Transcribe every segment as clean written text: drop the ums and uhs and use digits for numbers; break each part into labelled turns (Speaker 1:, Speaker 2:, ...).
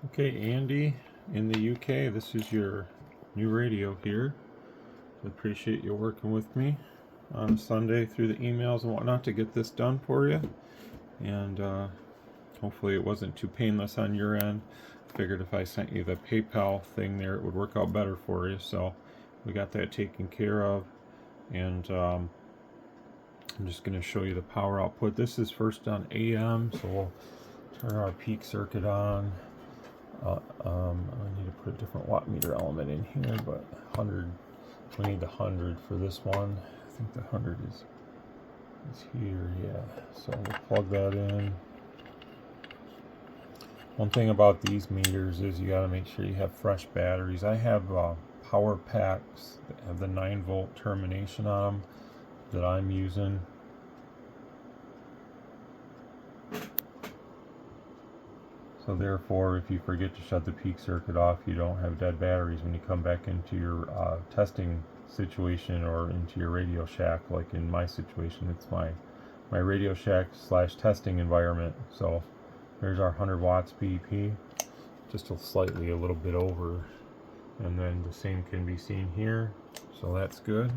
Speaker 1: Okay, Andy in the UK, this is your new radio here. I appreciate you working with me on Sunday through the emails and whatnot to get this done for you. And hopefully it wasn't too painless on your end. Figured if I sent you the PayPal thing there, it would work out better for you. So we got that taken care of. And I'm just going to show you the power output. This is first on AM, so we'll turn our peak circuit on. I need to put a different watt meter element in here, but 100, we need the 100 for this one. I think the 100 is here, yeah. So we'll plug that in. One thing about these meters is you got to make sure you have fresh batteries. I have power packs that have the 9-volt termination on them that I'm using. So therefore, if you forget to shut the peak circuit off, you don't have dead batteries when you come back into your testing situation or into your Radio Shack. Like in my situation, it's my Radio Shack / testing environment. So there's our 100 watts BEP, just slightly a little bit over, and then the same can be seen here. So that's good.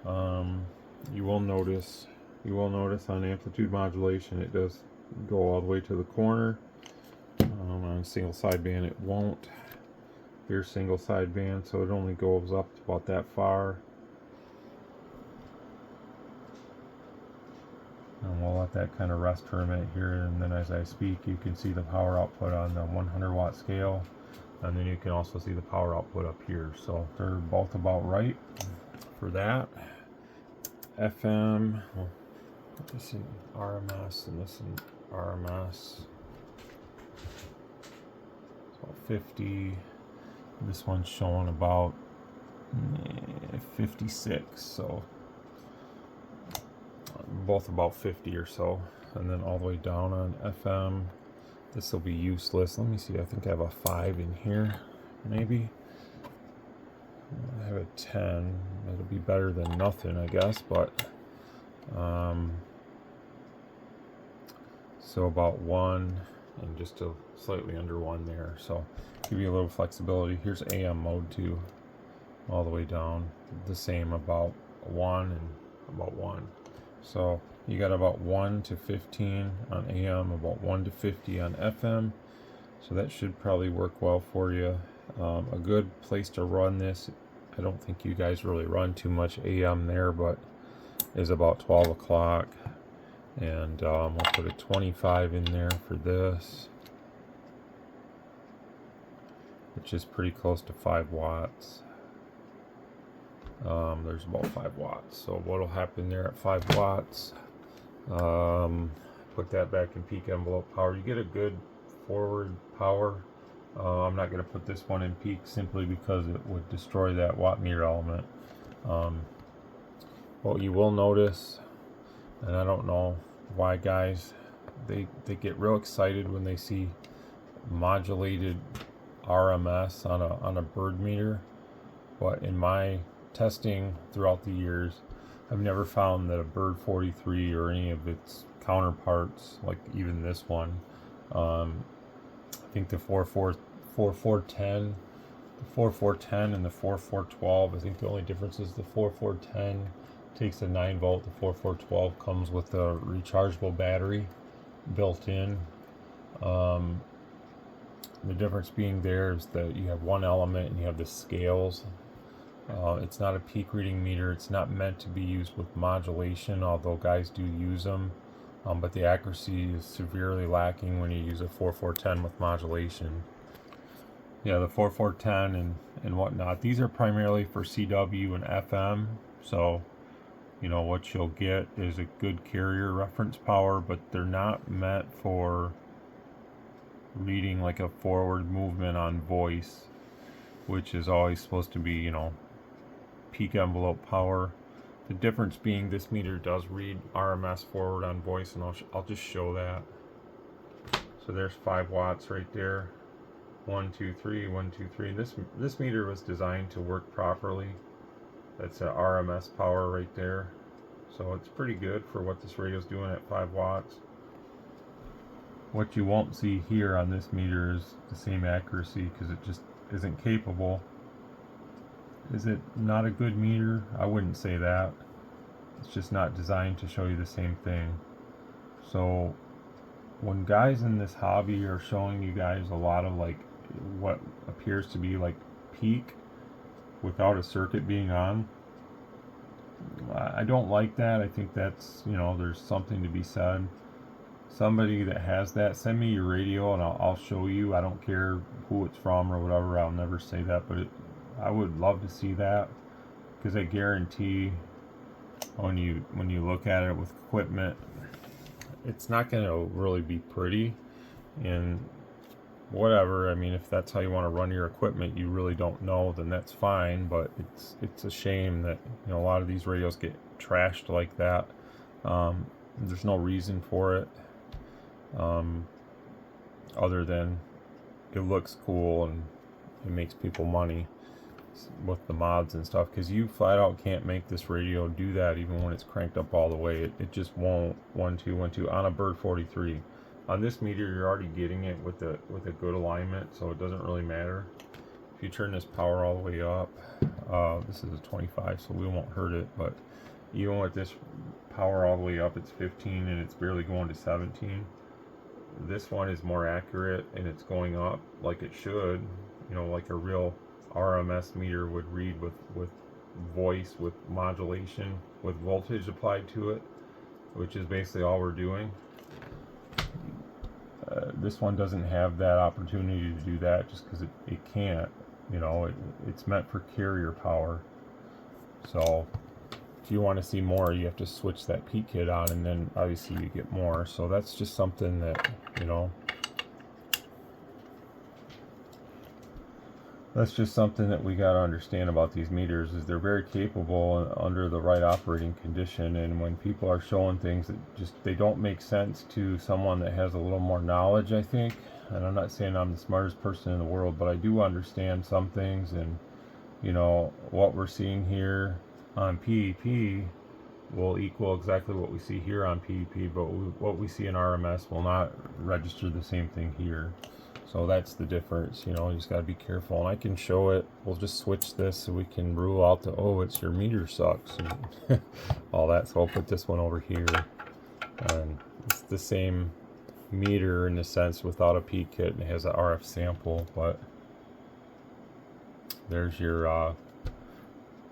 Speaker 1: You will notice on amplitude modulation, it does go all the way to the corner. On single sideband it won't. Here's single sideband, so it only goes up about that far. And we'll let that kind of rest for a minute here, and then as I speak you can see the power output on the 100 watt scale, and then you can also see the power output up here. So they're both about right for that. FM, well, this is RMS and this is RMS. 50. This one's showing about 56, so both about 50 or so. And then all the way down on FM, this will be useless. Let me see, I think I have a 5 in here, maybe. I have a 10. It'll be better than nothing, I guess, but so about 1 and just a slightly under 1 there, so give you a little flexibility. Here's AM mode 2, all the way down, the same, about 1 and about 1. So you got about 1 to 15 on AM, about 1 to 50 on FM, so that should probably work well for you. A good place to run this, I don't think you guys really run too much AM there, but is about 12 o'clock. And we'll put a 25 in there for this, which is pretty close to 5 watts. There's about 5 watts. So what'll happen there at 5 watts, put that back in peak envelope power. You get a good forward power. I'm not going to put this one in peak simply because it would destroy that watt meter element. What you will notice, and I don't know why guys, they get real excited when they see modulated RMS on a bird meter, but in my testing throughout the years, I've never found that a bird 43 or any of its counterparts, like even this one, I think the 4410 and the 4412, I think the only difference is the 4410 takes a 9 volt, the 4412 comes with a rechargeable battery built in. The difference being there is that you have one element and you have the scales. It's not a peak reading meter. It's not meant to be used with modulation, although guys do use them, but the accuracy is severely lacking when you use a 4410 with modulation. Yeah, the 4410 and whatnot, these are primarily for CW and FM, so you know what you'll get is a good carrier reference power, but they're not meant for reading like a forward movement on voice, which is always supposed to be, you know, peak envelope power. The difference being this meter does read RMS forward on voice, and I'll just show that. So there's 5 watts right there. 1, 2, 3, 1, 2, 3. This meter was designed to work properly. That's a RMS power right there. So it's pretty good for what this radio's doing at 5 watts. What you won't see here on this meter is the same accuracy because it just isn't capable. Is it not a good meter? I wouldn't say that. It's just not designed to show you the same thing. So when guys in this hobby are showing you guys a lot of like what appears to be like peak without a circuit being on, I don't like that. I think that's, you know, there's something to be said. Somebody that has that, send me your radio and I'll show you. I don't care who it's from or whatever. I'll never say that, but I would love to see that, because I guarantee when you look at it with equipment, it's not going to really be pretty. And whatever, I mean, if that's how you want to run your equipment, you really don't know, then that's fine. But it's a shame that, you know, a lot of these radios get trashed like that. There's no reason for it, other than it looks cool and it makes people money with the mods and stuff, because you flat out can't make this radio do that even when it's cranked up all the way. It just won't. 1 2 1 2 on a Bird 43. On this meter you're already getting it with a good alignment, so it doesn't really matter. If you turn this power all the way up, this is a 25, so we won't hurt it, but even with this power all the way up, it's 15 and it's barely going to 17. This one is more accurate and it's going up like it should, you know, like a real RMS meter would read, with voice, with modulation, with voltage applied to it, which is basically all we're doing. This one doesn't have that opportunity to do that just because it can't, you know, it's meant for carrier power. So if you want to see more, you have to switch that peak kit on, and then obviously you get more. So that's just something that, you know, that's just something that we got to understand about these meters, is they're very capable under the right operating condition. And when people are showing things that just, they don't make sense to someone that has a little more knowledge, I think, and I'm not saying I'm the smartest person in the world, but I do understand some things. And, you know, what we're seeing here on PEP will equal exactly what we see here on PEP, but what we see in RMS will not register the same thing here. So that's the difference, you know. You just got to be careful. And I can show it. We'll just switch this so we can rule out the, oh, it's your meter sucks and all that. So I'll put this one over here, and it's the same meter in a sense without a peak kit, and it has an RF sample. But there's your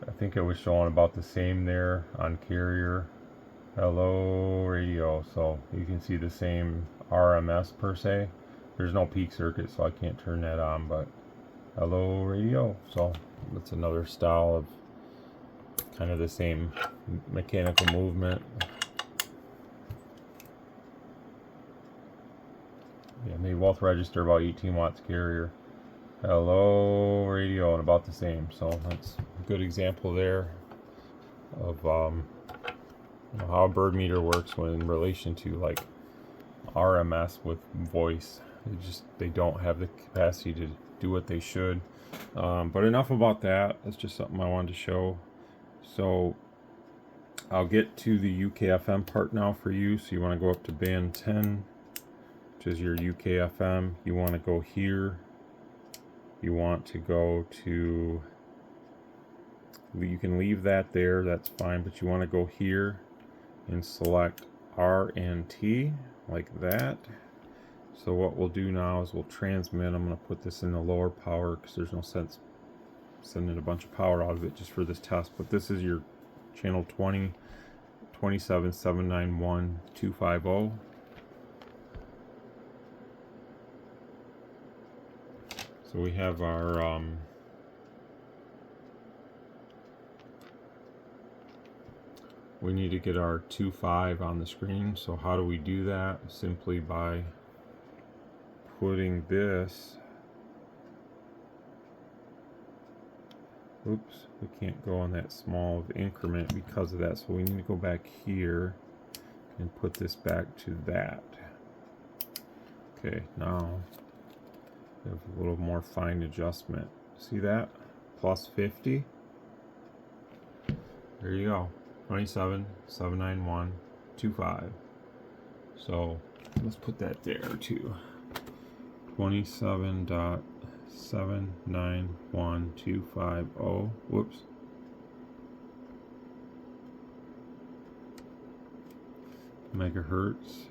Speaker 1: I think it was showing about the same there on carrier. Hello radio. So you can see the same RMS per se. There's no peak circuit, so I can't turn that on, but hello radio. So that's another style of kind of the same mechanical movement. Yeah, they both register about 18 watts carrier. Hello radio, and about the same. So that's a good example there of you know, how a bird meter works when in relation to like RMS with voice. They don't have the capacity to do what they should. But enough about that. That's just something I wanted to show. So I'll get to the UKFM part now for you. So you want to go up to band 10, which is your UKFM. You want to go here. You want to go to, you can leave that there, that's fine, but you want to go here and select R and T like that. So what we'll do now is we'll transmit. I'm going to put this in the lower power because there's no sense sending a bunch of power out of it just for this test. But this is your channel 20, 27791250. So we have our we need to get our 2.5 on the screen. So how do we do that? Simply by putting this, oops, we can't go on that small of increment because of that, so we need to go back here and put this back to that. Okay, now we have a little more fine adjustment. See that? Plus 50. There you go. 27, 791, 25. So let's put that there too. 27.791250. Whoops. Megahertz.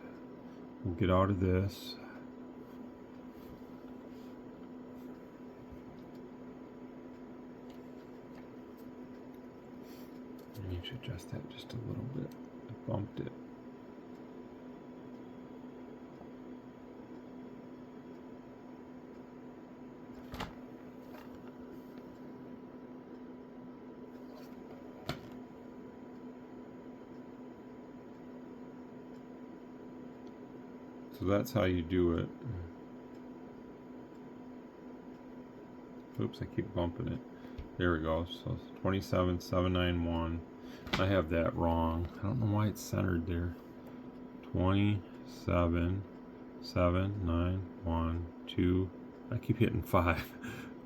Speaker 1: We'll get out of this. I need to adjust that just a little bit. I bumped it. So that's how you do it. Oops, I keep bumping it. There we go. So 27791. I have that wrong. I don't know why it's centered there. 27791. I keep hitting 5.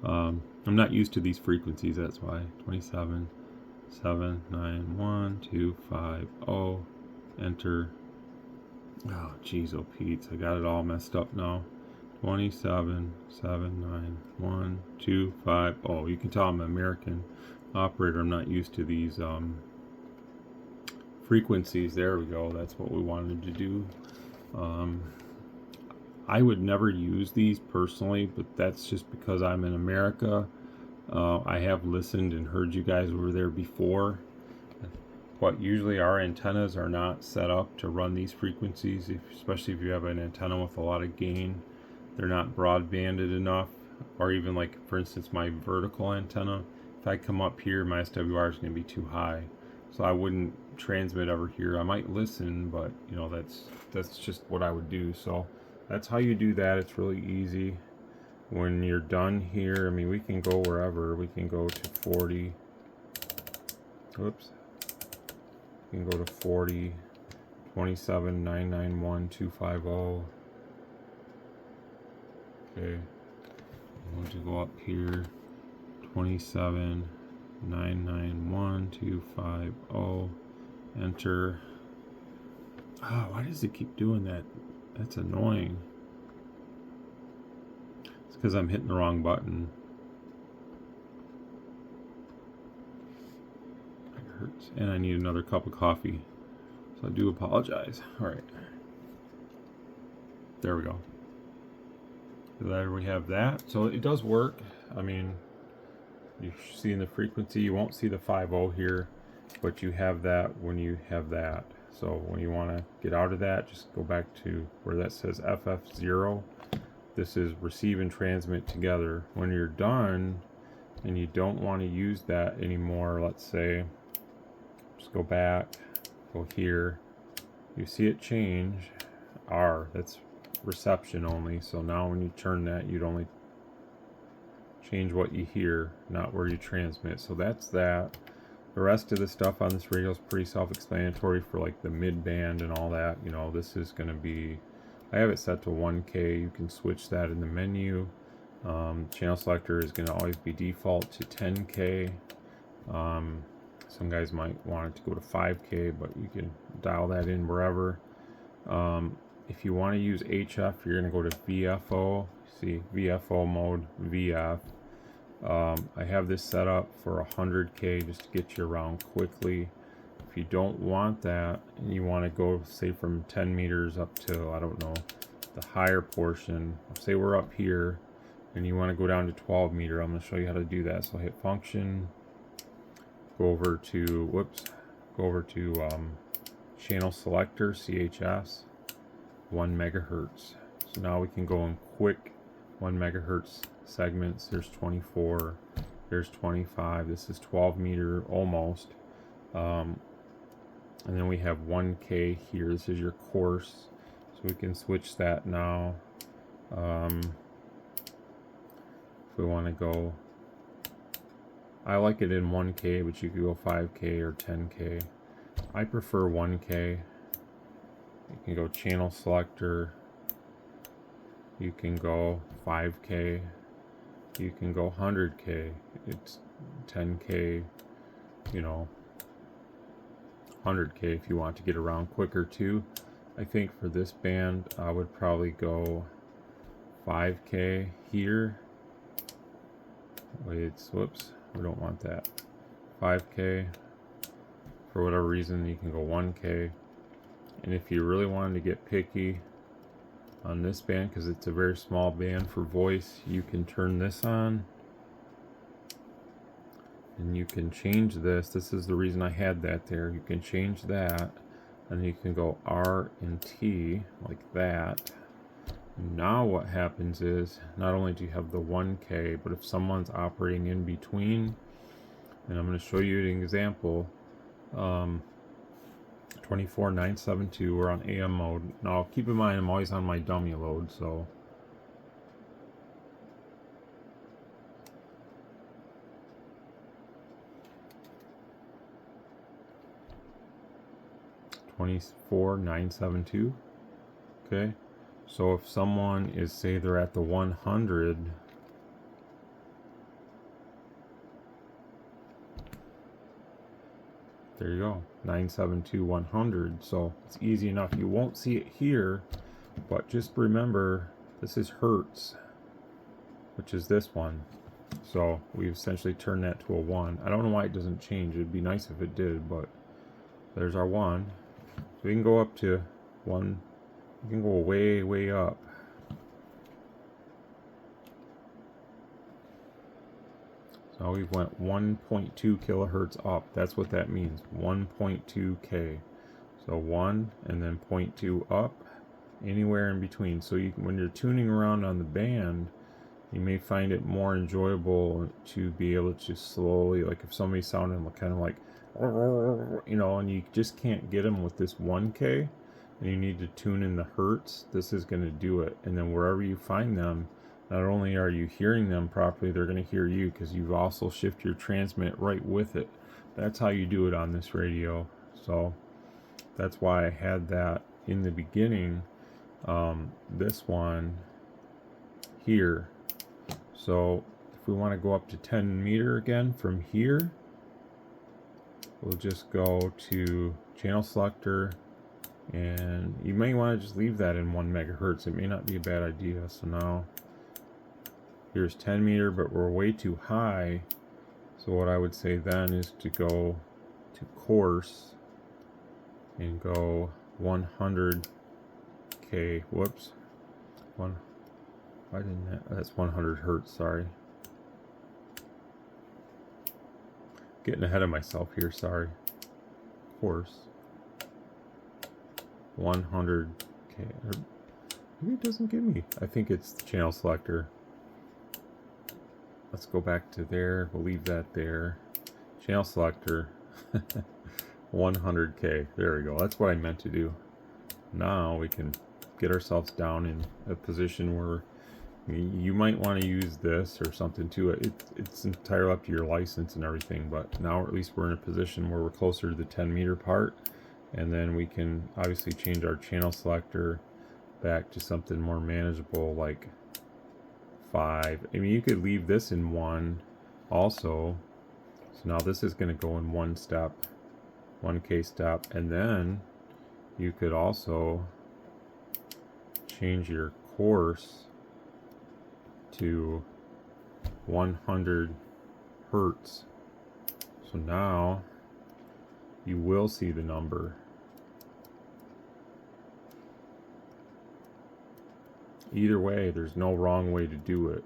Speaker 1: I'm not used to these frequencies, that's why. 2779125. Enter. Oh, geez, oh, Pete, I got it all messed up now. 2779125. Oh, you can tell I'm an American operator. I'm not used to these frequencies. There we go. That's what we wanted to do. I would never use these personally, but that's just because I'm in America. I have listened and heard you guys over there before. But usually our antennas are not set up to run these frequencies, especially if you have an antenna with a lot of gain. They're not broadbanded enough, or even like, for instance, my vertical antenna. If I come up here, my SWR is going to be too high, so I wouldn't transmit over here. I might listen, but you know, that's just what I would do. So that's how you do that. It's really easy. When you're done here, I mean, we can go wherever. We can go to 40. Whoops. You can go to 40, 27.991.250. Okay, I'm going to go up here, 27.991.250. Enter. Ah, why does it keep doing that? That's annoying. It's because I'm hitting the wrong button. Hurts. And I need another cup of coffee, so I do apologize. All right, there we go. There we have that. So it does work. I mean, you see in the frequency, you won't see the 50 here, but you have that when you have that. So when you want to get out of that, just go back to where that says FF0. This is receive and transmit together. When you're done and you don't want to use that anymore, let's say, just go back, go here, you see it change. R, that's reception only. So now when you turn that, you'd only change what you hear, not where you transmit. So that's that. The rest of the stuff on this radio is pretty self-explanatory for like the mid-band and all that. You know, this is going to be, I have it set to 1K. You can switch that in the menu. Channel selector is going to always be default to 10K. Some guys might want it to go to 5K, but you can dial that in wherever. If you want to use HF, you're going to go to VFO. See, VFO mode, VF. I have this set up for 100K just to get you around quickly. If you don't want that and you want to go, say, from 10 meters up to, I don't know, the higher portion, say we're up here and you want to go down to 12 meter, I'm going to show you how to do that. So hit function, go over to, channel selector, CHS, 1 megahertz. So now we can go in quick 1 megahertz segments. There's 24, there's 25, this is 12 meter almost. And then we have 1K here. This is your course, so we can switch that now. If we want to go, I like it in 1K, but you could go 5K or 10K. I prefer 1K. You can go channel selector, you can go 5K, you can go 100K, it's 10K, you know, 100K if you want to get around quicker too. I think for this band I would probably go 5K here. Wait, whoops, we don't want that. 5K. For whatever reason, you can go 1K. And if you really wanted to get picky on this band, because it's a very small band for voice, you can turn this on and you can change this. This is the reason I had that there. You can change that, and you can go R and T like that. Now what happens is, not only do you have the 1K, but if someone's operating in between, and I'm going to show you an example, 24972, we're on AM mode. Now keep in mind I'm always on my dummy load, so $24,972. Okay, so if someone is, say they're at the 100, there you go, 972 100. So it's easy enough. You won't see it here, but just remember this is hertz, which is this one. So we've essentially turned that to a 1. I don't know why it doesn't change. It'd be nice if it did, but there's our 1. So we can go up to 1. You can go way, way up. So we went 1.2 kilohertz up. That's what that means. 1.2K. So 1 and then 0.2 up, anywhere in between. So you can, when you're tuning around on the band, you may find it more enjoyable to be able to slowly, like if somebody's sounding kind of like, you know, and you just can't get them with this 1K, and you need to tune in the hertz, this is going to do it. And then wherever you find them, not only are you hearing them properly, they're going to hear you, because you've also shifted your transmit right with it. That's how you do it on this radio. So that's why I had that in the beginning, this one here. So if we want to go up to 10 meter again from here, we'll just go to channel selector, and you may want to just leave that in 1 megahertz. It may not be a bad idea. So now here's 10 meter, but we're way too high. So what I would say then is to go to coarse and go 100K. Whoops. Why didn't that? That's 100 hertz, sorry. Getting ahead of myself here, sorry. Coarse. 100K. Maybe it doesn't give me. I think it's the channel selector. Let's go back to there. We'll leave that there. Channel selector. 100K. There we go. That's what I meant to do. Now we can get ourselves down in a position where you might want to use this or something to it. It's entirely up to your license and everything, but now at least we're in a position where we're closer to the 10 meter part, and then we can obviously change our channel selector back to something more manageable like 5. I mean, you could leave this in 1 also. So now this is going to go in 1 step, 1K step, and then you could also change your coarse to 100 hertz. So now you will see the number. Either way, there's no wrong way to do it.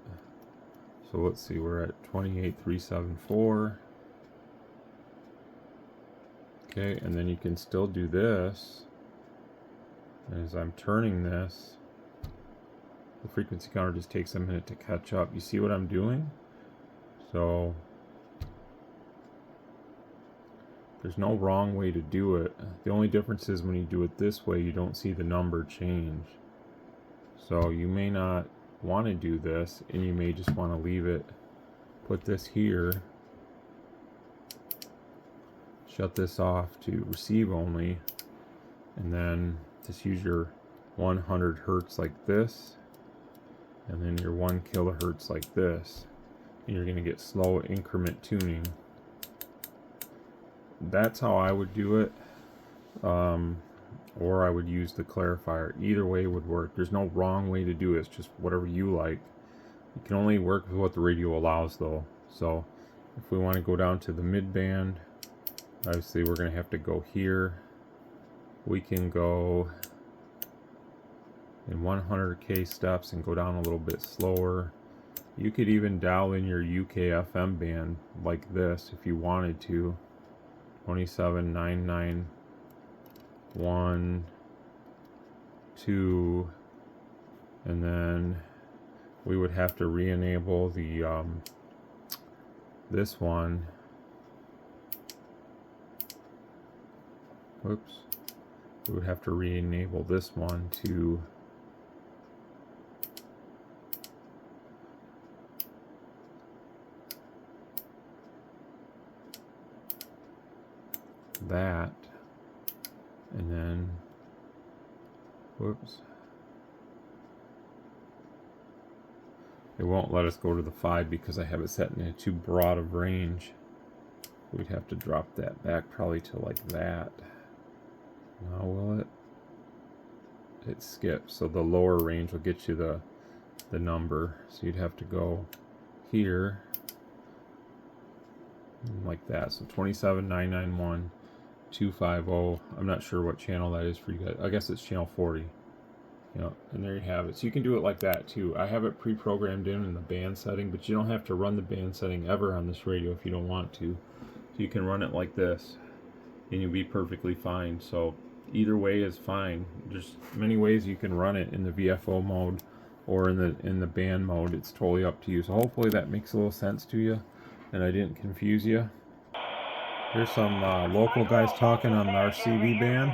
Speaker 1: So let's see, we're at 28374. Okay, and then you can still do this. As I'm turning this, the frequency counter just takes a minute to catch up. You see what I'm doing? So there's no wrong way to do it. The only difference is when you do it this way, you don't see the number change. So you may not want to do this, and you may just want to leave it, put this here, shut this off to receive only, and then just use your 100 hertz like this, and then your 1 kilohertz like this, and you're going to get slow increment tuning. That's how I would do it. or I would use the clarifier. Either way would work. There's no wrong way to do it. It's just whatever you like. You can only work with what the radio allows though. So if we want to go down to the mid band, obviously we're going to have to go here. We can go in 100k steps and go down a little bit slower. You could even dial in your UK FM band like this if you wanted to. 27,991, 2, and then we would have to re-enable the this one. Whoops. We would have to re-enable this one to that, and then whoops, it won't let us go to the 5 because I have it set in a too broad of range. We'd have to drop that back probably to like that. Now will it? It skips, so the lower range will get you the number. So you'd have to go here like that. So 27,991, 250. I'm not sure what channel that is for you guys. I guess it's channel 40. You know, and there you have it. So you can do it like that too. I have it pre-programmed in the band setting, but you don't have to run the band setting ever on this radio if you don't want to. So you can run it like this, and you'll be perfectly fine. So either way is fine. There's many ways you can run it in the VFO mode or in the band mode. It's totally up to you. So hopefully that makes a little sense to you, and I didn't confuse you. Here's some local guys talking on our CV band.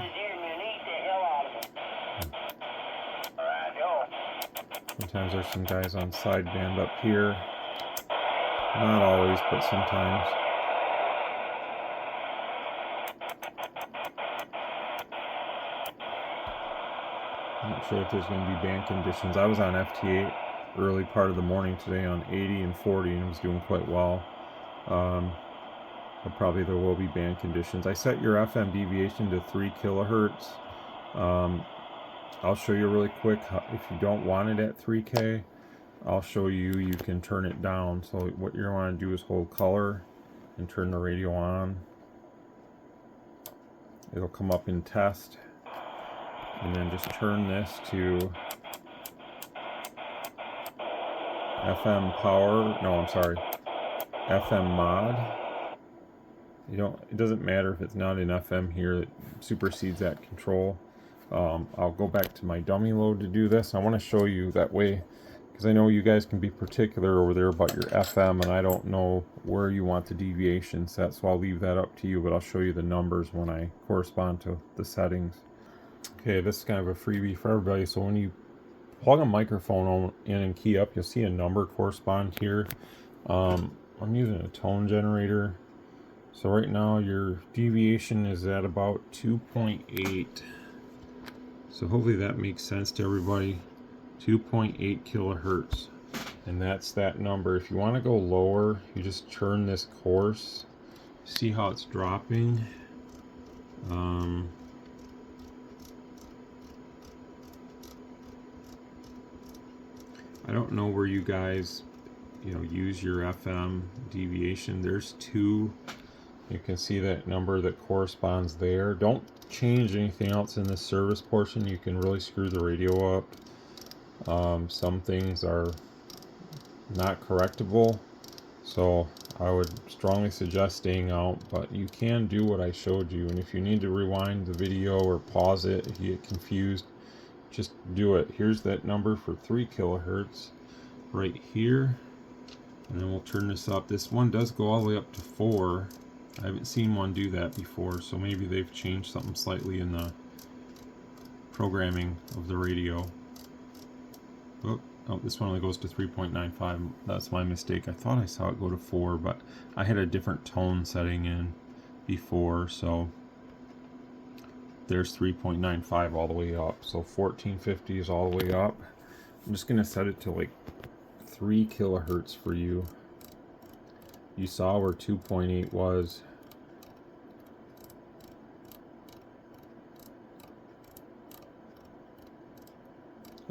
Speaker 1: Sometimes there's some guys on sideband up here. Not always, but sometimes. I'm not sure if there's going to be band conditions. I was on FT8 early part of the morning today on 80 and 40 and was doing quite well. But probably there will be band conditions. I set your FM deviation to 3 kilohertz. I'll show you really quick if you don't want it at 3K. I'll show you can turn it down. So what you're going to want to do is hold color and turn the radio on. It'll come up in test, and then just turn this to FM power. No, I'm sorry, FM mod. It doesn't matter if it's not in FM here. It supersedes that control. I'll go back to my dummy load to do this. I want to show you that way, because I know you guys can be particular over there about your FM, and I don't know where you want the deviation set, so I'll leave that up to you, but I'll show you the numbers when I correspond to the settings. Okay, this is kind of a freebie for everybody. So when you plug a microphone in and key up, you'll see a number correspond here. I'm using a tone generator. So right now your deviation is at about 2.8. So hopefully that makes sense to everybody. 2.8 kilohertz. And that's that number. If you want to go lower, you just turn this course. See how it's dropping. I don't know where you guys, use your FM deviation. There's 2. You can see that number that corresponds there. Don't change anything else in this service portion. You can really screw the radio up. Some things are not correctable, so I would strongly suggest staying out, but you can do what I showed you. And if you need to rewind the video or pause it if you get confused, just do it. Here's that number for 3 kilohertz right here, and then we'll turn this up. This one does go all the way up to 4. I haven't seen one do that before, so maybe they've changed something slightly in the programming of the radio. Oh, this one only goes to 3.95. That's my mistake. I thought I saw it go to 4, but I had a different tone setting in before, so there's 3.95 all the way up. So 1450 is all the way up. I'm just going to set it to like 3 kilohertz for you. You saw where 2.8 was.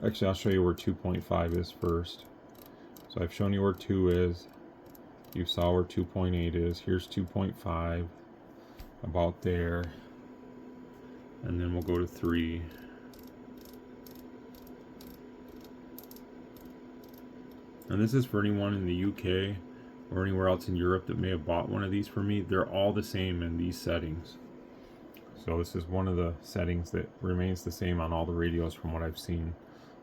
Speaker 1: Actually, I'll show you where 2.5 is first. So I've shown you where 2 is. You saw where 2.8 is. Here's 2.5, about there. And then we'll go to 3. And this is for anyone in the UK or anywhere else in Europe that may have bought one of these for me. They're all the same in these settings. So this is one of the settings that remains the same on all the radios from what I've seen.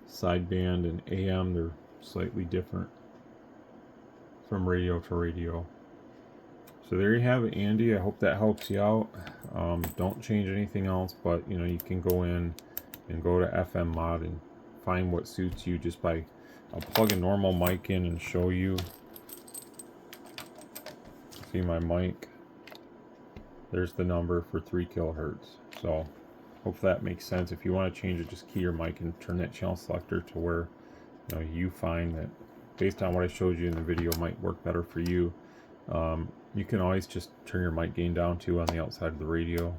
Speaker 1: Sideband and AM, they're slightly different from radio to radio. So there you have it, Andy. I hope that helps you out. Don't change anything else, but you know, you can go in and go to FM mod and find what suits you just by, I'll plug a normal mic in and show you. See my mic? There's the number for 3 kilohertz. So hopefully that makes sense. If you want to change it, just key your mic and turn that channel selector to where you find that based on what I showed you in the video might work better for you. You can always just turn your mic gain down too on the outside of the radio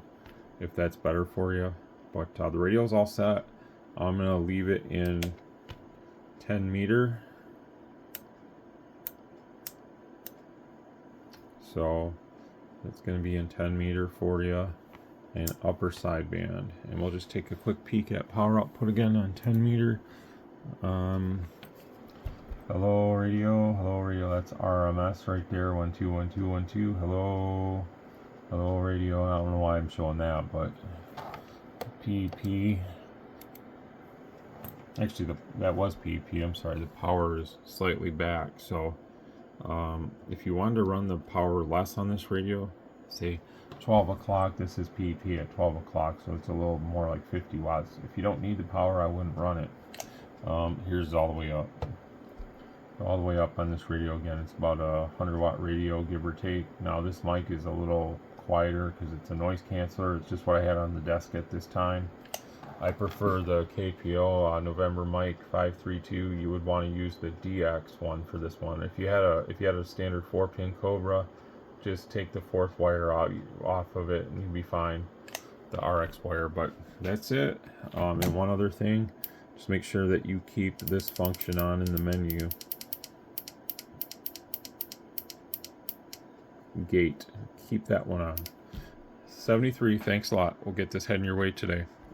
Speaker 1: if that's better for you. But the radio is all set. I'm going to leave it in 10 meter. So it's going to be in 10 meter for you, and upper sideband. And we'll just take a quick peek at power output again on 10 meter. Hello radio, that's RMS right there, 121212. Hello radio. I don't know why I'm showing that, but PP. Actually, that was PP. I'm sorry, the power is slightly back. So if you wanted to run the power less on this radio, say 12 o'clock, this is PP at 12 o'clock, so it's a little more like 50 watts. If you don't need the power, I wouldn't run it. Here's all the way up. All the way up on this radio again. It's about a 100-watt radio, give or take. Now this mic is a little quieter because it's a noise canceller. It's just what I had on the desk at this time. I prefer the KPO November mic 532. You would want to use the DX one for this one. If you had a standard 4-pin Cobra, just take the 4th wire out off of it and you'll be fine. The RX wire. But that's it. And one other thing, just make sure that you keep this function on in the menu. Gate. Keep that one on. 73. Thanks a lot. We'll get this heading your way today.